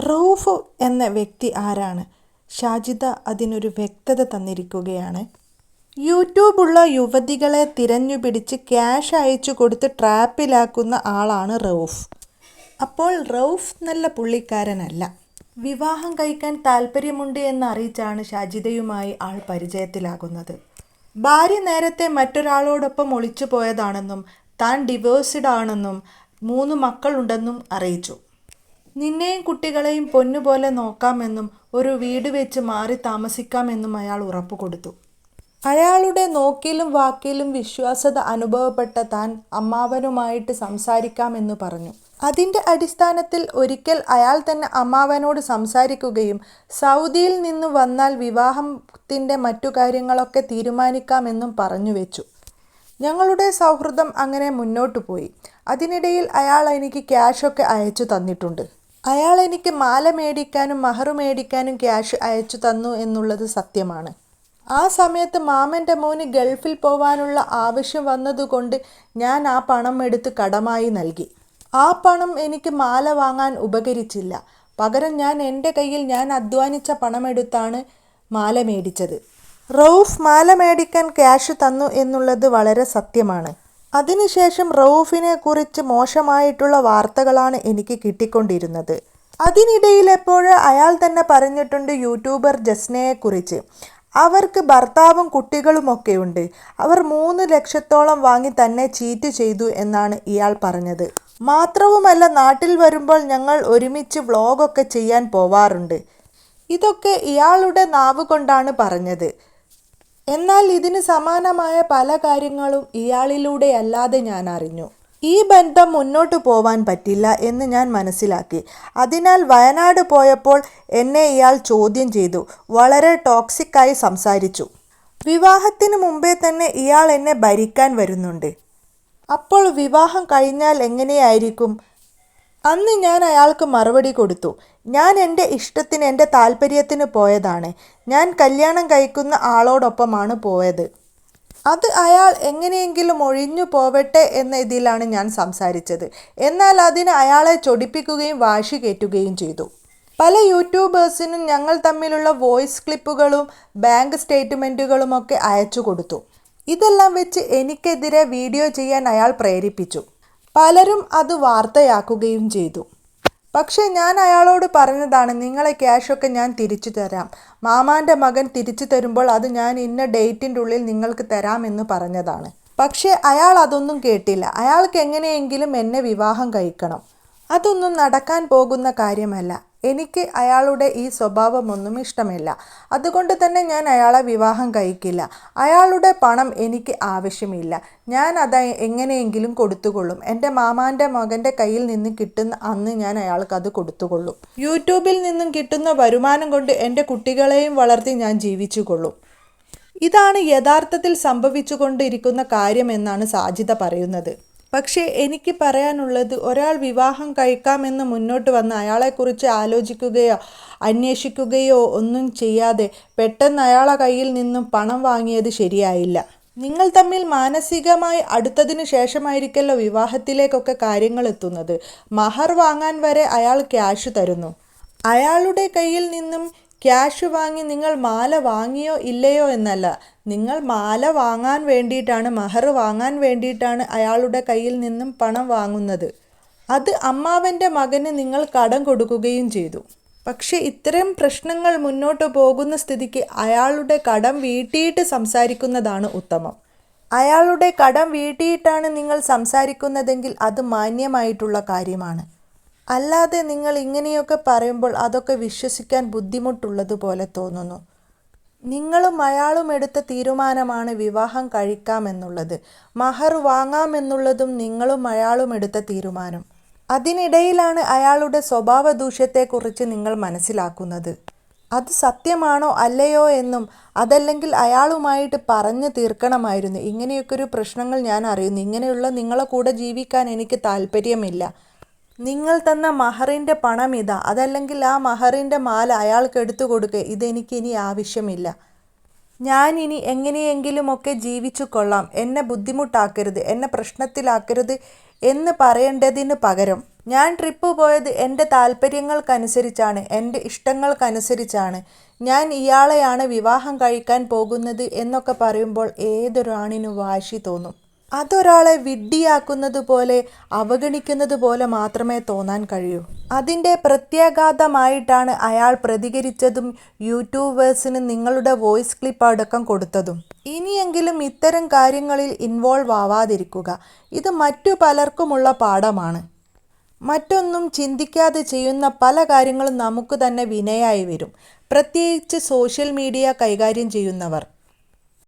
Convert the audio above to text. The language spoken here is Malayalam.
റൌഫ് എന്ന വ്യക്തി ആരാണ്? ഷാജിദ അതിനൊരു വ്യക്തത തന്നിരിക്കുകയാണ്. യൂട്യൂബുള്ള യുവതികളെ തിരഞ്ഞുപിടിച്ച് ക്യാഷ് അയച്ചു കൊടുത്ത് ട്രാപ്പിലാക്കുന്ന ആളാണ് റൌഫ്. അപ്പോൾ റൌഫ് നല്ല പുള്ളിക്കാരനല്ല. വിവാഹം കഴിക്കാൻ താല്പര്യമുണ്ട് എന്നറിയിച്ചാണ് ഷാജിദയുമായി ആൾ പരിചയത്തിലാകുന്നത്. ഭാര്യ നേരത്തെ മറ്റൊരാളോടൊപ്പം ഒളിച്ചു പോയതാണെന്നും താൻ ഡിവോഴ്സ്ഡ് ആണെന്നും 3 മക്കളുണ്ടെന്നും അറിയിച്ചു. നിന്നെയും കുട്ടികളെയും പൊന്നുപോലെ നോക്കാമെന്നും ഒരു വീട് വെച്ച് മാറി താമസിക്കാമെന്നും അയാൾ ഉറപ്പു കൊടുത്തു. അയാളുടെ നോക്കിലും വാക്കിലും വിശ്വാസ്യത അനുഭവപ്പെട്ട താൻ അമ്മാവനുമായിട്ട് സംസാരിക്കാമെന്നു പറഞ്ഞു. അതിൻ്റെ അടിസ്ഥാനത്തിൽ ഒരിക്കൽ അയാൾ തന്നെ അമ്മാവനോട് സംസാരിക്കുകയും സൗദിയിൽ നിന്ന് വന്നാൽ വിവാഹത്തിൻ്റെ മറ്റു കാര്യങ്ങളൊക്കെ തീരുമാനിക്കാമെന്നും പറഞ്ഞു വെച്ചു. ഞങ്ങളുടെ സൗഹൃദം അങ്ങനെ മുന്നോട്ടു പോയി. അതിനിടയിൽ അയാൾ എനിക്ക് ക്യാഷൊക്കെ അയച്ചു തന്നിട്ടുണ്ട്. അയാൾ എനിക്ക് മാല മേടിക്കാനും മഹർ മേടിക്കാനും ക്യാഷ് അയച്ചു തന്നു എന്നുള്ളത് സത്യമാണ്. ആ സമയത്ത് മാമൻ്റെ മോന് ഗൾഫിൽ പോവാനുള്ള ആവശ്യം വന്നതുകൊണ്ട് ഞാൻ ആ പണം എടുത്ത് കടമായി നൽകി. ആ പണം എനിക്ക് മാല വാങ്ങാൻ ഉപകരിച്ചില്ല. പകരം ഞാൻ എൻ്റെ കയ്യിൽ ഞാൻ അധ്വാനിച്ച പണമെടുത്താണ് മാല മേടിച്ചത്. റൌഫ് മാല മേടിക്കാൻ ക്യാഷ് തന്നു എന്നുള്ളത് വളരെ സത്യമാണ്. അതിനുശേഷം റൌഫിനെ കുറിച്ച് മോശമായിട്ടുള്ള വാർത്തകളാണ് എനിക്ക് കിട്ടിക്കൊണ്ടിരുന്നത്. അതിനിടയിൽ എപ്പോഴും അയാൾ തന്നെ പറഞ്ഞിട്ടുണ്ട് യൂട്യൂബർ ജസ്നയെക്കുറിച്ച്. അവർക്ക് ഭർത്താവും കുട്ടികളുമൊക്കെയുണ്ട്. അവർ 3 ലക്ഷത്തോളം വാങ്ങി തന്നെ ചീറ്റ് ചെയ്തു എന്നാണ് ഇയാൾ പറഞ്ഞത്. മാത്രവുമല്ല നാട്ടിൽ വരുമ്പോൾ ഞങ്ങൾ ഒരുമിച്ച് വ്ളോഗൊക്കെ ചെയ്യാൻ പോവാറുണ്ട്. ഇതൊക്കെ ഇയാളുടെ നാവ് കൊണ്ടാണ് പറഞ്ഞത്. എന്നാൽ ഇതിന് സമാനമായ പല കാര്യങ്ങളും ഇയാളിലൂടെയല്ലാതെ ഞാൻ അറിഞ്ഞു. ഈ ബന്ധം മുന്നോട്ട് പോവാൻ പറ്റില്ല എന്ന് ഞാൻ മനസ്സിലാക്കി. അതിനാൽ വയനാട് പോയപ്പോൾ എന്നെ ഇയാൾ ചോദ്യം ചെയ്തു. വളരെ ടോക്സിക്കായി സംസാരിച്ചു. വിവാഹത്തിന് മുമ്പേ തന്നെ ഇയാൾ എന്നെ ഭരിക്കാൻ വരുന്നുണ്ട്. അപ്പോൾ വിവാഹം കഴിഞ്ഞാൽ എങ്ങനെയായിരിക്കും? അന്ന് ഞാൻ അയാൾക്ക് മറുപടി കൊടുത്തു. ഞാൻ എൻ്റെ ഇഷ്ടത്തിന് എൻ്റെ താല്പര്യത്തിന് പോയതാണ്. ഞാൻ കല്യാണം കഴിക്കുന്ന ആളോടൊപ്പമാണ് പോയത്. അത് അയാൾ എങ്ങനെയെങ്കിലും ഒഴിഞ്ഞു പോവട്ടെ എന്ന ഇതിലാണ് ഞാൻ സംസാരിച്ചത്. എന്നാൽ അതിന് അയാളെ ചൊടിപ്പിക്കുകയും വാശി കയറ്റുകയും ചെയ്തു. പല യൂട്യൂബേഴ്സിനും ഞങ്ങൾ തമ്മിലുള്ള വോയിസ് ക്ലിപ്പുകളും ബാങ്ക് സ്റ്റേറ്റ്മെൻറ്റുകളുമൊക്കെ അയച്ചു കൊടുത്തു. ഇതെല്ലാം വെച്ച് എനിക്കെതിരെ വീഡിയോ ചെയ്യാൻ അയാൾ പ്രേരിപ്പിച്ചു. പലരും അത് വാർത്തയാക്കുകയും ചെയ്തു. പക്ഷേ ഞാൻ അയാളോട് പറഞ്ഞതാണ്, നിങ്ങളെ ക്യാഷൊക്കെ ഞാൻ തിരിച്ചു തരാം. മാമാൻ്റെ മകൻ തിരിച്ചു തരുമ്പോൾ അത് ഞാൻ ഇന്ന ഡേറ്റിൻ്റെ ഉള്ളിൽ നിങ്ങൾക്ക് തരാമെന്ന് പറഞ്ഞതാണ്. പക്ഷേ അയാൾ അതൊന്നും കേട്ടില്ല. അയാൾക്ക് എങ്ങനെയെങ്കിലും എന്നെ വിവാഹം കഴിക്കണം. അതൊന്നും നടക്കാൻ പോകുന്ന കാര്യമല്ല. എനിക്ക് അയാളുടെ ഈ സ്വഭാവമൊന്നും ഇഷ്ടമില്ല. അതുകൊണ്ട് തന്നെ ഞാൻ അയാളെ വിവാഹം കഴിക്കില്ല. അയാളുടെ പണം എനിക്ക് ആവശ്യമില്ല. ഞാൻ അത് എങ്ങനെയെങ്കിലും കൊടുത്തുകൊള്ളും. എൻ്റെ മാമാൻ്റെ മകൻ്റെ കയ്യിൽ നിന്ന് കിട്ടുന്ന അന്ന് ഞാൻ അയാൾക്ക് അത് കൊടുത്തുകൊള്ളും. യൂട്യൂബിൽ നിന്നും കിട്ടുന്ന വരുമാനം കൊണ്ട് എൻ്റെ കുട്ടികളെയും വളർത്തി ഞാൻ ജീവിച്ചുകൊള്ളും. ഇതാണ് യഥാർത്ഥത്തിൽ സംഭവിച്ചുകൊണ്ടിരിക്കുന്ന കാര്യമെന്നാണ് സാജിദ പറയുന്നത്. പക്ഷേ എനിക്ക് പറയാനുള്ളത്, ഒരാൾ വിവാഹം കഴിക്കാമെന്ന് മുന്നോട്ട് വന്ന് അയാളെക്കുറിച്ച് ആലോചിക്കുകയോ അന്വേഷിക്കുകയോ ഒന്നും ചെയ്യാതെ പെട്ടെന്ന് അയാളെ കയ്യിൽ നിന്നും പണം വാങ്ങിയത് ശരിയായില്ല. നിങ്ങൾ തമ്മിൽ മാനസികമായി അടുത്തതിന് ശേഷമായിരിക്കല്ലോ വിവാഹത്തിലേക്കൊക്കെ കാര്യങ്ങൾ എത്തുന്നത്. മഹർ വാങ്ങാൻ വരെ അയാൾ ക്യാഷ് തരുന്നു. അയാളുടെ കയ്യിൽ നിന്നും ക്യാഷ് വാങ്ങി നിങ്ങൾ മാല വാങ്ങിയോ ഇല്ലയോ എന്നല്ല, നിങ്ങൾ മാല വാങ്ങാൻ വേണ്ടിയിട്ടാണ്, മഹർ വാങ്ങാൻ വേണ്ടിയിട്ടാണ് അയാളുടെ കയ്യിൽ നിന്നും പണം വാങ്ങുന്നത്. അത് അമ്മാവൻ്റെ മകന് നിങ്ങൾ കടം കൊടുക്കുകയും ചെയ്തു. പക്ഷേ ഇത്തരം പ്രശ്നങ്ങൾ മുന്നോട്ട് പോകുന്ന സ്ഥിതിക്ക് അയാളുടെ കടം വീട്ടിയിട്ട് സംസാരിക്കുന്നതാണ് ഉത്തമം. അയാളുടെ കടം വീട്ടിയിട്ടാണ് നിങ്ങൾ സംസാരിക്കുന്നതെങ്കിൽ അത് മാന്യമായിട്ടുള്ള കാര്യമാണ്. അല്ലാതെ നിങ്ങൾ ഇങ്ങനെയൊക്കെ പറയുമ്പോൾ അതൊക്കെ വിശ്വസിക്കാൻ ബുദ്ധിമുട്ടുള്ളതുപോലെ തോന്നുന്നു. നിങ്ങളും അയാളും എടുത്ത തീരുമാനമാണ് വിവാഹം കഴിക്കാമെന്നുള്ളത്. മഹർ വാങ്ങാമെന്നുള്ളതും നിങ്ങളും അയാളും എടുത്ത തീരുമാനം. അതിനിടയിലാണ് അയാളുടെ സ്വഭാവ ദൂഷ്യത്തെക്കുറിച്ച് നിങ്ങൾ മനസ്സിലാക്കുന്നത്. അത് സത്യമാണോ അല്ലയോ എന്നും അതല്ലെങ്കിൽ അയാളുമായിട്ട് പറഞ്ഞു തീർക്കണമായിരുന്നു. ഇങ്ങനെയൊക്കെ പ്രശ്നങ്ങൾ ഞാൻ അറിയുന്നു. ഇങ്ങനെയുള്ള നിങ്ങളെ കൂടെ ജീവിക്കാൻ എനിക്ക് താല്പര്യമില്ല. നിങ്ങൾ തന്ന മഹറിൻ്റെ പണം ഇതാ, അതല്ലെങ്കിൽ ആ മഹറിൻ്റെ മാല അയാൾക്ക് എടുത്തു കൊടുക്കുക. ഇതെനിക്കിനി ആവശ്യമില്ല. ഞാനിനി എങ്ങനെയെങ്കിലുമൊക്കെ ജീവിച്ചു കൊള്ളാം. എന്നെ ബുദ്ധിമുട്ടാക്കരുത്, എന്നെ പ്രശ്നത്തിലാക്കരുത് എന്ന് പറയേണ്ടതിന് പകരം ഞാൻ ട്രിപ്പ് പോയത് എൻ്റെ താല്പര്യങ്ങൾക്കനുസരിച്ചാണ്, എൻ്റെ ഇഷ്ടങ്ങൾക്കനുസരിച്ചാണ്. ഞാൻ ഇയാളെയാണ് വിവാഹം കഴിക്കാൻ പോകുന്നത് എന്നൊക്കെ പറയുമ്പോൾ ഏതൊരാണിനും വാശി തോന്നും. അതൊരാളെ വിഡ്ഢിയാക്കുന്നത് പോലെ, അവഗണിക്കുന്നത് പോലെ മാത്രമേ തോന്നാൻ കഴിയൂ. അതിൻ്റെ പ്രത്യാഘാതമായിട്ടാണ് അയാൾ പ്രതികരിച്ചതും യൂട്യൂബേഴ്സിന് നിങ്ങളുടെ വോയിസ് ക്ലിപ്പ് അടക്കം കൊടുത്തതും. ഇനിയെങ്കിലും ഇത്തരം കാര്യങ്ങളിൽ ഇൻവോൾവ് ആവാതിരിക്കുക. ഇത് മറ്റു പലർക്കുമുള്ള പാഠമാണ്. മറ്റൊന്നും ചിന്തിക്കാതെ ചെയ്യുന്ന പല കാര്യങ്ങളും നമുക്ക് തന്നെ വിനയായി വരും, പ്രത്യേകിച്ച് സോഷ്യൽ മീഡിയ കൈകാര്യം ചെയ്യുന്നവർ.